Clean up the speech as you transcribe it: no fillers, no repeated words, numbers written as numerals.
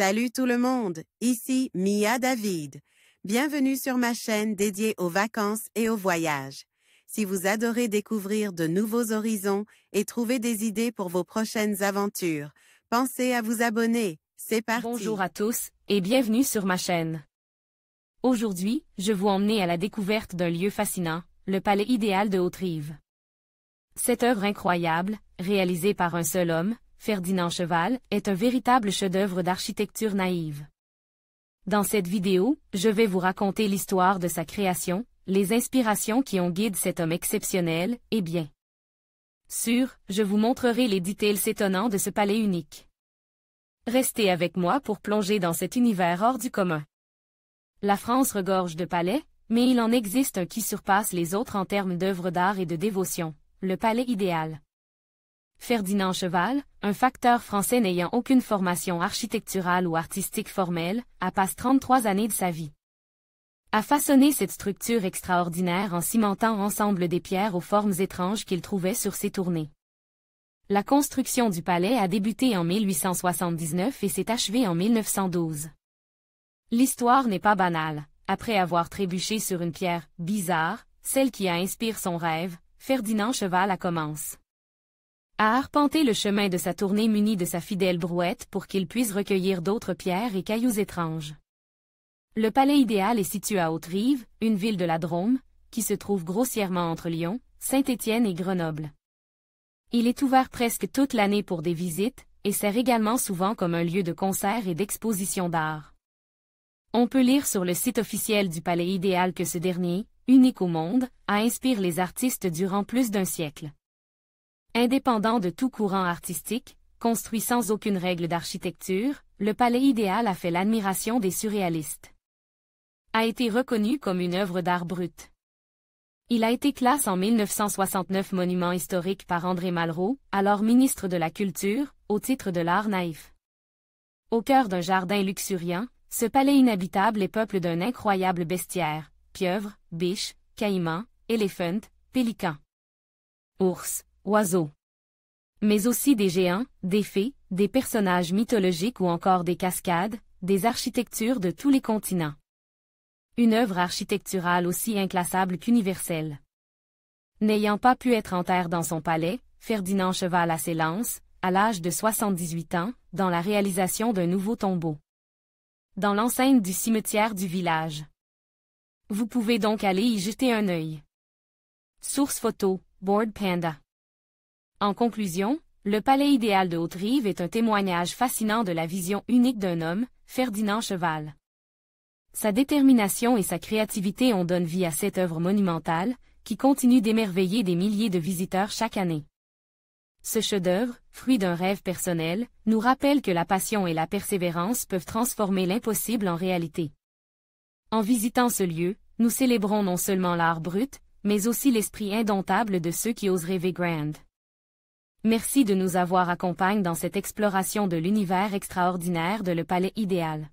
Salut tout le monde, ici Mia David. Bienvenue sur ma chaîne dédiée aux vacances et aux voyages. Si vous adorez découvrir de nouveaux horizons et trouver des idées pour vos prochaines aventures, pensez à vous abonner. C'est parti! Bonjour à tous et bienvenue sur ma chaîne. Aujourd'hui, je vous emmène à la découverte d'un lieu fascinant, le Palais idéal de Haute-Rive. Cette œuvre incroyable, réalisée par un seul homme, Ferdinand Cheval, est un véritable chef-d'œuvre d'architecture naïve. Dans cette vidéo, je vais vous raconter l'histoire de sa création, les inspirations qui ont guidé cet homme exceptionnel, et bien sûr, je vous montrerai les détails étonnants de ce palais unique. Restez avec moi pour plonger dans cet univers hors du commun. La France regorge de palais, mais il en existe un qui surpasse les autres en termes d'œuvres d'art et de dévotion, le palais idéal. Ferdinand Cheval, un facteur français n'ayant aucune formation architecturale ou artistique formelle, a passé 33 années de sa vie à façonner cette structure extraordinaire en cimentant ensemble des pierres aux formes étranges qu'il trouvait sur ses tournées. La construction du palais a débuté en 1879 et s'est achevée en 1912. L'histoire n'est pas banale. Après avoir trébuché sur une pierre bizarre, celle qui a inspiré son rêve, Ferdinand Cheval commence à arpenter le chemin de sa tournée muni de sa fidèle brouette pour qu'il puisse recueillir d'autres pierres et cailloux étranges. Le palais idéal est situé à Haute-Rive, une ville de la Drôme, qui se trouve grossièrement entre Lyon, Saint-Étienne et Grenoble. Il est ouvert presque toute l'année pour des visites, et sert également souvent comme un lieu de concert et d'exposition d'art. On peut lire sur le site officiel du palais idéal que ce dernier, unique au monde, a inspiré les artistes durant plus d'un siècle. Indépendant de tout courant artistique, construit sans aucune règle d'architecture, le palais idéal a fait l'admiration des surréalistes. A été reconnu comme une œuvre d'art brut. Il a été classé en 1969 monument historique par André Malraux, alors ministre de la Culture, au titre de l'art naïf. Au cœur d'un jardin luxuriant, ce palais inhabitable est peuplé d'un incroyable bestiaire, pieuvres, biches, caïmans, éléphants, pélicans, ours, oiseaux. Mais aussi des géants, des fées, des personnages mythologiques ou encore des cascades, des architectures de tous les continents. Une œuvre architecturale aussi inclassable qu'universelle. N'ayant pas pu être enterré dans son palais, Ferdinand Cheval s'élance, à l'âge de 78 ans, dans la réalisation d'un nouveau tombeau dans l'enceinte du cimetière du village. Vous pouvez donc aller y jeter un œil. Source photo, Board Panda. En conclusion, le palais idéal de Haute-Rive est un témoignage fascinant de la vision unique d'un homme, Ferdinand Cheval. Sa détermination et sa créativité ont donné vie à cette œuvre monumentale, qui continue d'émerveiller des milliers de visiteurs chaque année. Ce chef-d'œuvre, fruit d'un rêve personnel, nous rappelle que la passion et la persévérance peuvent transformer l'impossible en réalité. En visitant ce lieu, nous célébrons non seulement l'art brut, mais aussi l'esprit indomptable de ceux qui osent rêver grand. Merci de nous avoir accompagnés dans cette exploration de l'univers extraordinaire de le palais idéal.